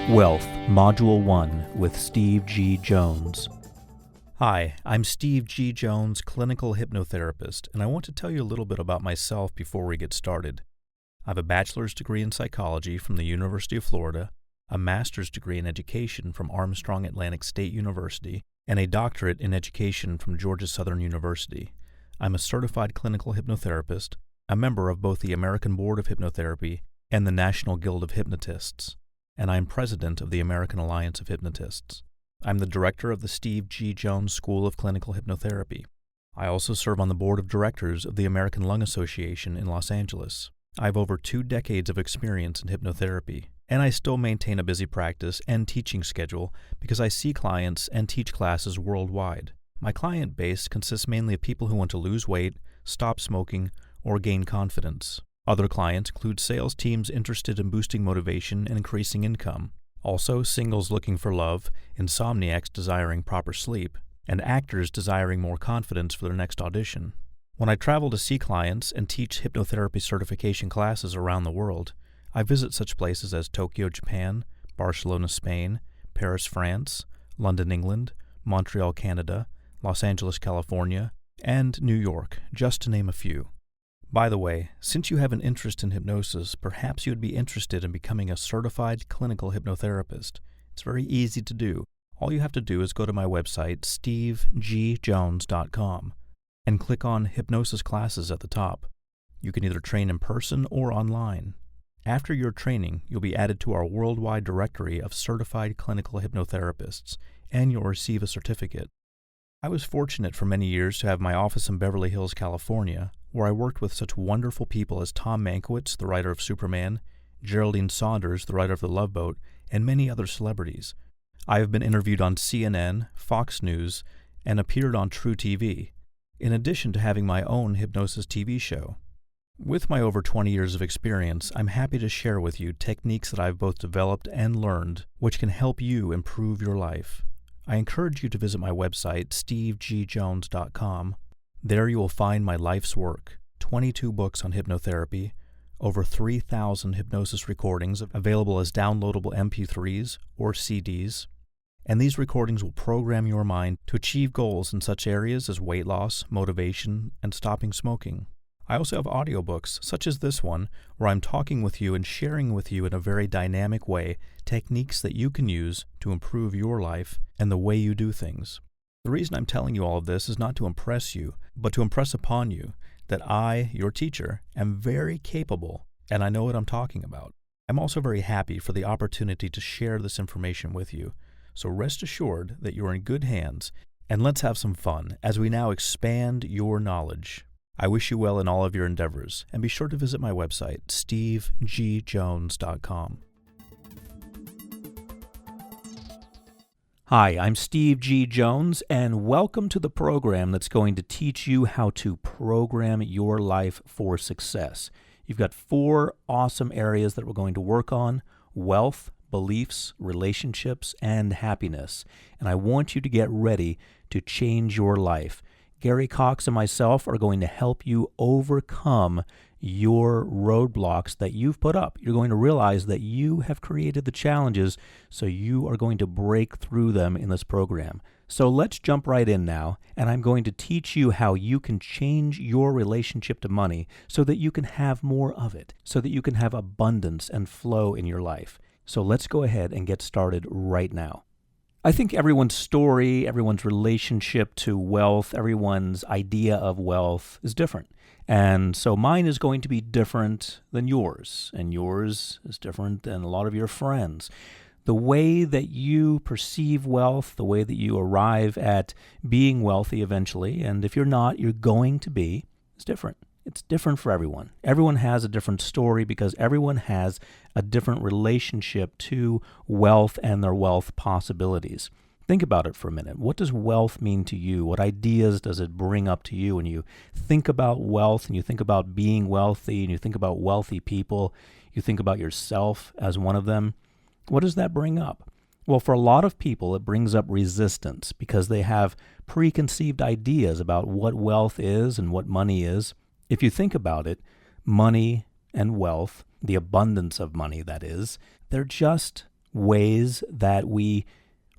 Wealth, Module 1 with Steve G. Jones. Hi, I'm Steve G. Jones, clinical hypnotherapist, and I want to tell you a little bit about myself before we get started. I have a bachelor's degree in psychology from the University of Florida, a master's degree in education from Armstrong Atlantic State University, and a doctorate in education from Georgia Southern University. I'm a certified clinical hypnotherapist, a member of both the American Board of Hypnotherapy and the National Guild of Hypnotists, and I'm president of the American Alliance of Hypnotists. I'm the director of the Steve G. Jones School of Clinical Hypnotherapy. I also serve on the board of directors of the American Lung Association in Los Angeles. I have over 2 decades of experience in hypnotherapy, and I still maintain a busy practice and teaching schedule because I see clients and teach classes worldwide. My client base consists mainly of people who want to lose weight, stop smoking, or gain confidence. Other clients include sales teams interested in boosting motivation and increasing income, also singles looking for love, insomniacs desiring proper sleep, and actors desiring more confidence for their next audition. When I travel to see clients and teach hypnotherapy certification classes around the world, I visit such places as Tokyo, Japan, Barcelona, Spain, Paris, France, London, England, Montreal, Canada, Los Angeles, California, and New York, just to name a few. By the way, since you have an interest in hypnosis, perhaps you would be interested in becoming a certified clinical hypnotherapist. It's very easy to do. All you have to do is go to my website, stevegjones.com, and click on Hypnosis Classes at the top. You can either train in person or online. After your training, you'll be added to our worldwide directory of certified clinical hypnotherapists, and you'll receive a certificate. I was fortunate for many years to have my office in Beverly Hills, California, where I worked with such wonderful people as Tom Mankiewicz, the writer of Superman, Geraldine Saunders, the writer of The Love Boat, and many other celebrities. I have been interviewed on CNN, Fox News, and appeared on True TV, in addition to having my own hypnosis TV show. With my over 20 years of experience, I'm happy to share with you techniques that I've both developed and learned, which can help you improve your life. I encourage you to visit my website, stevegjones.com. There you will find my life's work, 22 books on hypnotherapy, over 3,000 hypnosis recordings available as downloadable MP3s or CDs, and these recordings will program your mind to achieve goals in such areas as weight loss, motivation, and stopping smoking. I also have audiobooks, such as this one, where I'm talking with you and sharing with you in a very dynamic way techniques that you can use to improve your life and the way you do things. The reason I'm telling you all of this is not to impress you, but to impress upon you that I, your teacher, am very capable and I know what I'm talking about. I'm also very happy for the opportunity to share this information with you, so rest assured that you're in good hands, and let's have some fun as we now expand your knowledge. I wish you well in all of your endeavors, and be sure to visit my website, stevegjones.com. Hi, I'm Steve G. Jones, and welcome to the program that's going to teach you how to program your life for success. You've got 4 awesome areas that we're going to work on: wealth, beliefs, relationships, and happiness. And I want you to get ready to change your life. Gary Coxe and myself are going to help you overcome your roadblocks that you've put up. You're going to realize that you have created the challenges, so you are going to break through them in this program. So let's jump right in now, and I'm going to teach you how you can change your relationship to money so that you can have more of it, so that you can have abundance and flow in your life. So let's go ahead and get started right now. I think everyone's story, everyone's relationship to wealth, everyone's idea of wealth is different. And so mine is going to be different than yours, and yours is different than a lot of your friends. The way that you perceive wealth, the way that you arrive at being wealthy eventually, and if you're not, you're going to be, is different. It's different for everyone. Everyone has a different story because everyone has a different relationship to wealth and their wealth possibilities. Think about it for a minute. What does wealth mean to you? What ideas does it bring up to you when you think about wealth and you think about being wealthy and you think about wealthy people, you think about yourself as one of them? What does that bring up? Well, for a lot of people, it brings up resistance because they have preconceived ideas about what wealth is and what money is. If you think about it, money and wealth, the abundance of money that is, they're just ways that we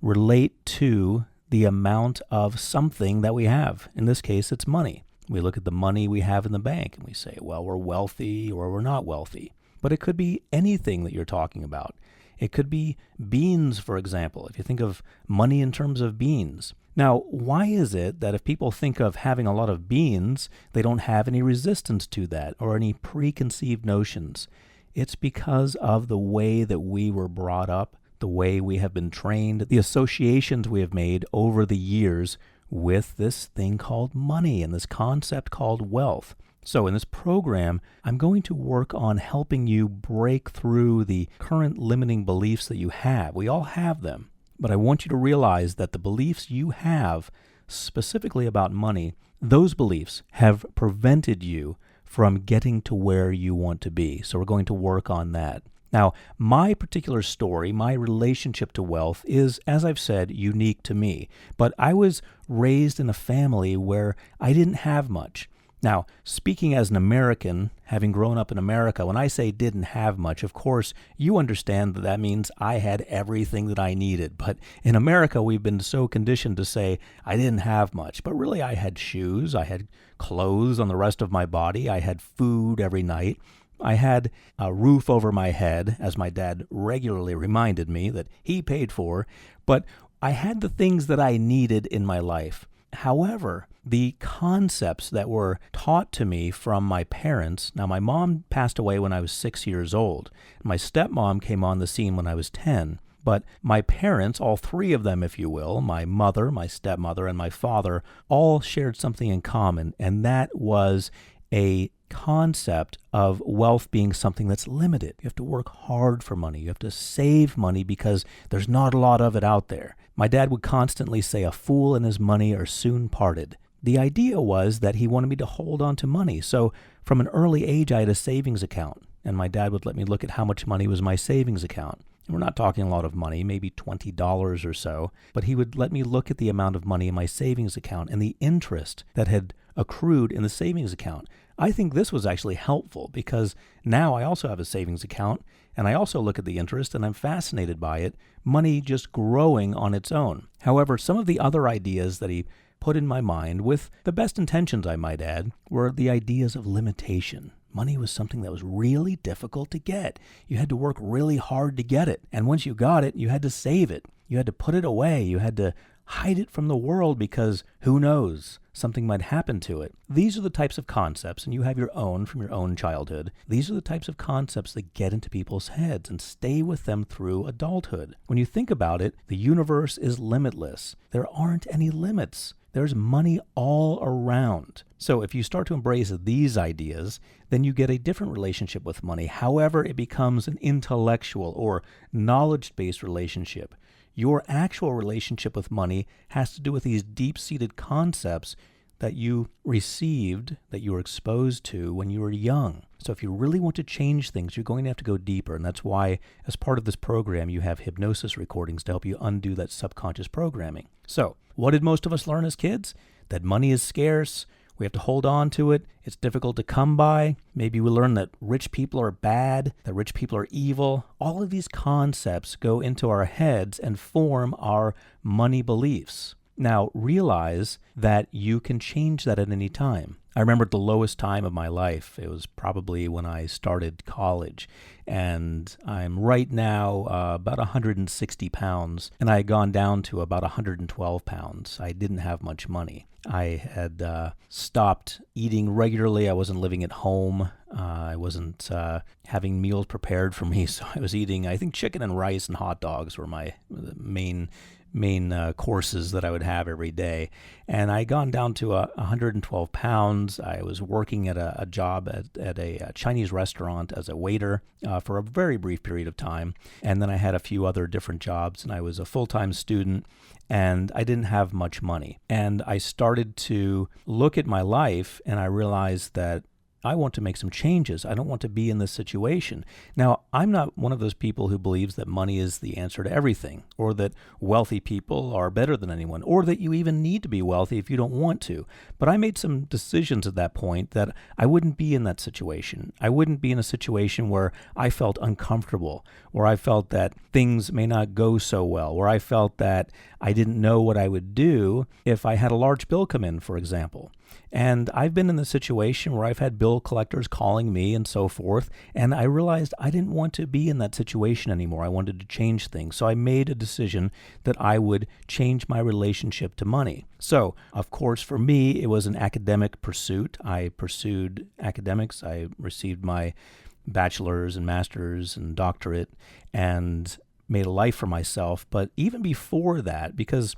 relate to the amount of something that we have. In this case, it's money. We look at the money we have in the bank and we say, well, we're wealthy or we're not wealthy. But it could be anything that you're talking about. It could be beans, for example, if you think of money in terms of beans. Now, why is it that if people think of having a lot of beans, they don't have any resistance to that or any preconceived notions? It's because of the way that we were brought up, the way we have been trained, the associations we have made over the years with this thing called money and this concept called wealth. So in this program, I'm going to work on helping you break through the current limiting beliefs that you have. We all have them, but I want you to realize that the beliefs you have specifically about money, those beliefs have prevented you from getting to where you want to be. So we're going to work on that. Now, my particular story, my relationship to wealth is, as I've said, unique to me. But I was raised in a family where I didn't have much. Now, speaking as an American, having grown up in America, when I say didn't have much, of course, you understand that that means I had everything that I needed. But in America, we've been so conditioned to say I didn't have much. But really, I had shoes, I had clothes on the rest of my body, I had food every night. I had a roof over my head, as my dad regularly reminded me that he paid for, but I had the things that I needed in my life. However, the concepts that were taught to me from my parents, now my mom passed away when I was 6 years old. My stepmom came on the scene when I was 10. But my parents, all three of them, if you will, my mother, my stepmother, and my father, all shared something in common, and that was a concept of wealth being something that's limited. You have to work hard for money. You have to save money because there's not a lot of it out there. My dad would constantly say, a fool and his money are soon parted. The idea was that he wanted me to hold on to money. So from an early age, I had a savings account, and my dad would let me look at how much money was my savings account. And we're not talking a lot of money, maybe $20 or so, but he would let me look at the amount of money in my savings account and the interest that had accrued in the savings account. I think this was actually helpful because now I also have a savings account and I also look at the interest and I'm fascinated by it, money just growing on its own. However, some of the other ideas that he put in my mind, with the best intentions I might add, were the ideas of limitation. Money was something that was really difficult to get. You had to work really hard to get it. And once you got it, you had to save it. You had to put it away. You had to hide it from the world because who knows, something might happen to it. These are the types of concepts, and you have your own from your own childhood. These are the types of concepts that get into people's heads and stay with them through adulthood. When you think about it, the universe is limitless. There aren't any limits. There's money all around. So if you start to embrace these ideas, then you get a different relationship with money. However, it becomes an intellectual or knowledge-based relationship. Your actual relationship with money has to do with these deep-seated concepts that you received, that you were exposed to when you were young. So if you really want to change things, you're going to have to go deeper. And that's why, as part of this program, you have hypnosis recordings to help you undo that subconscious programming. So what did most of us learn as kids? That money is scarce. We have to hold on to it. It's difficult to come by. Maybe we learn that rich people are bad, that rich people are evil. All of these concepts go into our heads and form our money beliefs. Now, realize that you can change that at any time. I remember at the lowest time of my life, it was probably when I started college, and I'm right now about 160 pounds, and I had gone down to about 112 pounds. I didn't have much money. I had stopped eating regularly. I wasn't living at home. I wasn't having meals prepared for me, so I was eating, I think, chicken and rice and hot dogs were my main courses that I would have every day. And I had gone down to 112 pounds. I was working at a job at a Chinese restaurant as a waiter for a very brief period of time. And then I had a few other different jobs, and I was a full-time student, and I didn't have much money. And I started to look at my life, and I realized that I want to make some changes. I don't want to be in this situation. Now, I'm not one of those people who believes that money is the answer to everything, or that wealthy people are better than anyone, or that you even need to be wealthy if you don't want to. But I made some decisions at that point that I wouldn't be in that situation. I wouldn't be in a situation where I felt uncomfortable, where I felt that things may not go so well, where I felt that I didn't know what I would do if I had a large bill come in, for example. And I've been in the situation where I've had bill collectors calling me and so forth, and I realized I didn't want to be in that situation anymore. I wanted to change things. So I made a decision that I would change my relationship to money. So, of course, for me, it was an academic pursuit. I pursued academics. I received my bachelor's and master's and doctorate and made a life for myself. But even before that, because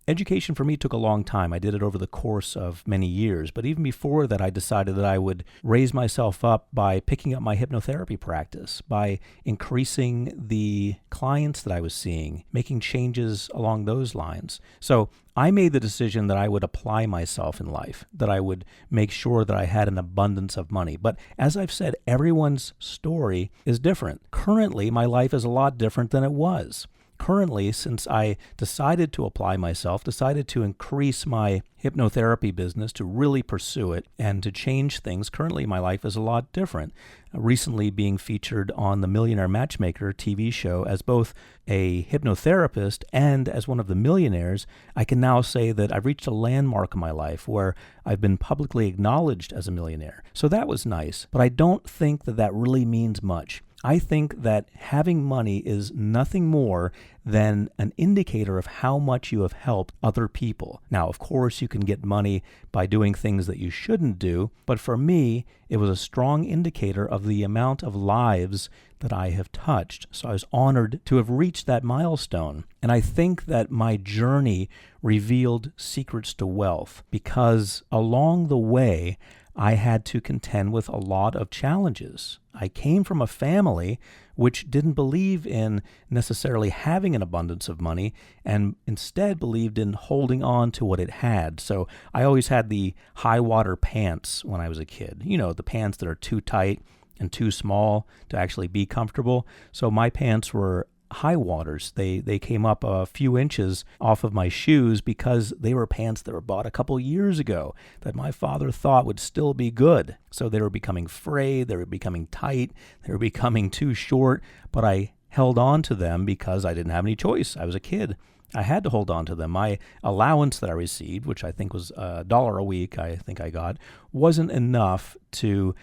education for me took a long time, I did it over the course of many years. But even before that, I decided that I would raise myself up by picking up my hypnotherapy practice, by increasing the clients that I was seeing, making changes along those lines. So I made the decision that I would apply myself in life, that I would make sure that I had an abundance of money. But as I've said, everyone's story is different. Currently, my life is a lot different than it was. Currently, since I decided to apply myself, decided to increase my hypnotherapy business, to really pursue it and to change things, currently my life is a lot different. Recently being featured on the Millionaire Matchmaker TV show as both a hypnotherapist and as one of the millionaires, I can now say that I've reached a landmark in my life where I've been publicly acknowledged as a millionaire. So that was nice, but I don't think that that really means much. I think that having money is nothing more than an indicator of how much you have helped other people. Now, of course, you can get money by doing things that you shouldn't do, but for me, it was a strong indicator of the amount of lives that I have touched. So I was honored to have reached that milestone. And I think that my journey revealed secrets to wealth because along the way, I had to contend with a lot of challenges. I came from a family which didn't believe in necessarily having an abundance of money and instead believed in holding on to what it had. So I always had the high water pants when I was a kid. You know, the pants that are too tight and too small to actually be comfortable. So my pants were high waters. They came up a few inches off of my shoes because they were pants that were bought a couple years ago that my father thought would still be good. So they were becoming frayed, they were becoming tight, they were becoming too short, but I held on to them because I didn't have any choice. I was a kid. I had to hold on to them. My allowance that I received, which I think was $1 a week, I think I got, wasn't enough to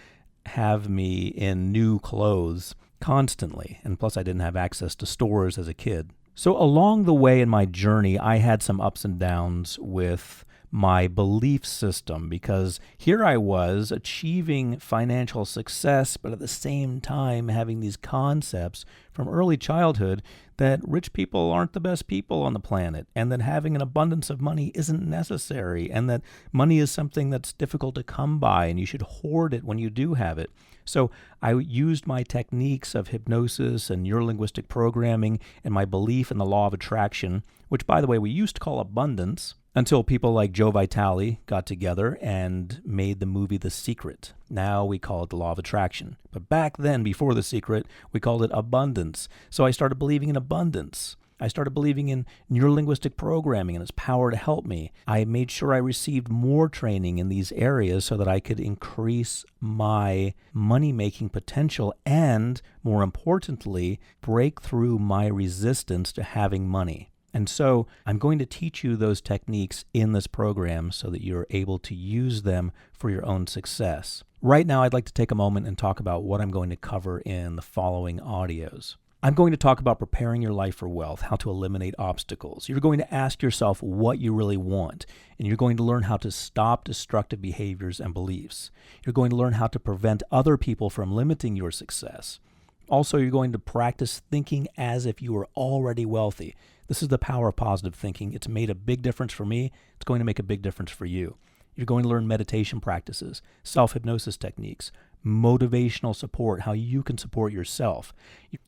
have me in new clothes constantly, and plus I didn't have access to stores as a kid. So along the way in my journey, I had some ups and downs with my belief system because here I was achieving financial success, but at the same time having these concepts from early childhood that rich people aren't the best people on the planet, and that having an abundance of money isn't necessary, and that money is something that's difficult to come by and you should hoard it when you do have it. So I used my techniques of hypnosis and neurolinguistic programming and my belief in the law of attraction, which, by the way, we used to call abundance, until people like Joe Vitale got together and made the movie The Secret. Now we call it the law of attraction. But back then, before The Secret, we called it abundance. So I started believing in abundance. I started believing in neurolinguistic programming and its power to help me. I made sure I received more training in these areas so that I could increase my money-making potential and, more importantly, break through my resistance to having money. And so I'm going to teach you those techniques in this program so that you're able to use them for your own success. Right now, I'd like to take a moment and talk about what I'm going to cover in the following audios. I'm going to talk about preparing your life for wealth, how to eliminate obstacles. You're going to ask yourself what you really want, and you're going to learn how to stop destructive behaviors and beliefs. You're going to learn how to prevent other people from limiting your success. Also, you're going to practice thinking as if you were already wealthy. This is the power of positive thinking. It's made a big difference for me. It's going to make a big difference for you. You're going to learn meditation practices, self-hypnosis techniques, motivational support, how you can support yourself.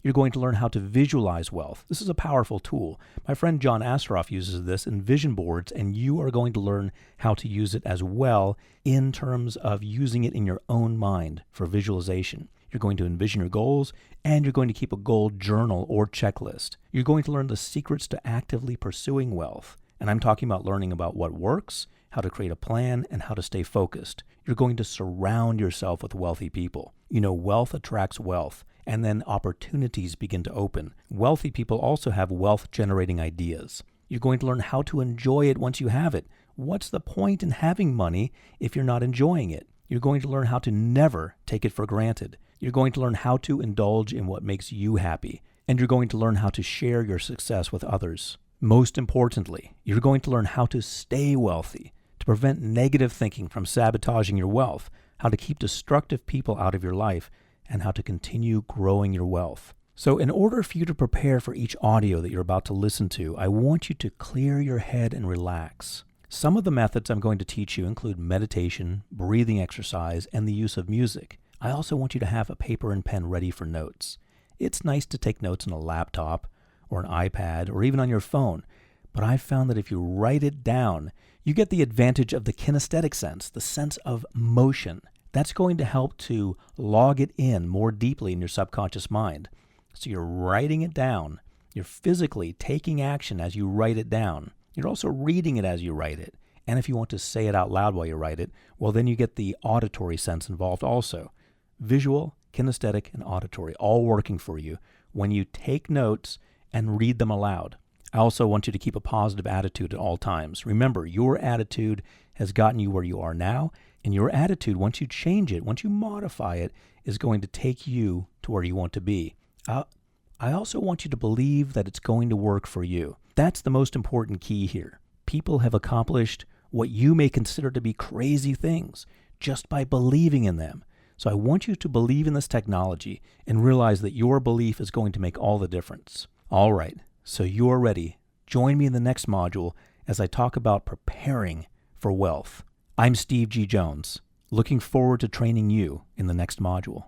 You're going to learn how to visualize wealth. This is a powerful tool. My friend John Asseroff uses this in vision boards, and you are going to learn how to use it as well in terms of using it in your own mind for visualization. You're going to envision your goals, and you're going to keep a goal journal or checklist. You're going to learn the secrets to actively pursuing wealth. And I'm talking about learning about what works, how to create a plan, and how to stay focused. You're going to surround yourself with wealthy people. You know, wealth attracts wealth, and then opportunities begin to open. Wealthy people also have wealth-generating ideas. You're going to learn how to enjoy it once you have it. What's the point in having money if you're not enjoying it? You're going to learn how to never take it for granted. You're going to learn how to indulge in what makes you happy. And you're going to learn how to share your success with others. Most importantly, you're going to learn how to stay wealthy, to prevent negative thinking from sabotaging your wealth, how to keep destructive people out of your life, and how to continue growing your wealth. So in order for you to prepare for each audio that you're about to listen to, I want you to clear your head and relax. Some of the methods I'm going to teach you include meditation, breathing exercise, and the use of music. I also want you to have a paper and pen ready for notes. It's nice to take notes on a laptop or an iPad or even on your phone, but I've found that if you write it down, you get the advantage of the kinesthetic sense, the sense of motion. That's going to help to log it in more deeply in your subconscious mind. So you're writing it down. You're physically taking action as you write it down. You're also reading it as you write it. And if you want to say it out loud while you write it, well, then you get the auditory sense involved also. Visual, kinesthetic, and auditory, all working for you when you take notes and read them aloud. I also want you to keep a positive attitude at all times. Remember, your attitude has gotten you where you are now, and your attitude, once you change it, once you modify it, is going to take you to where you want to be. I also want you to believe that it's going to work for you. That's the most important key here. People have accomplished what you may consider to be crazy things just by believing in them. So I want you to believe in this technology and realize that your belief is going to make all the difference. All right, so you're ready. Join me in the next module as I talk about preparing for wealth. I'm Steve G. Jones, looking forward to training you in the next module.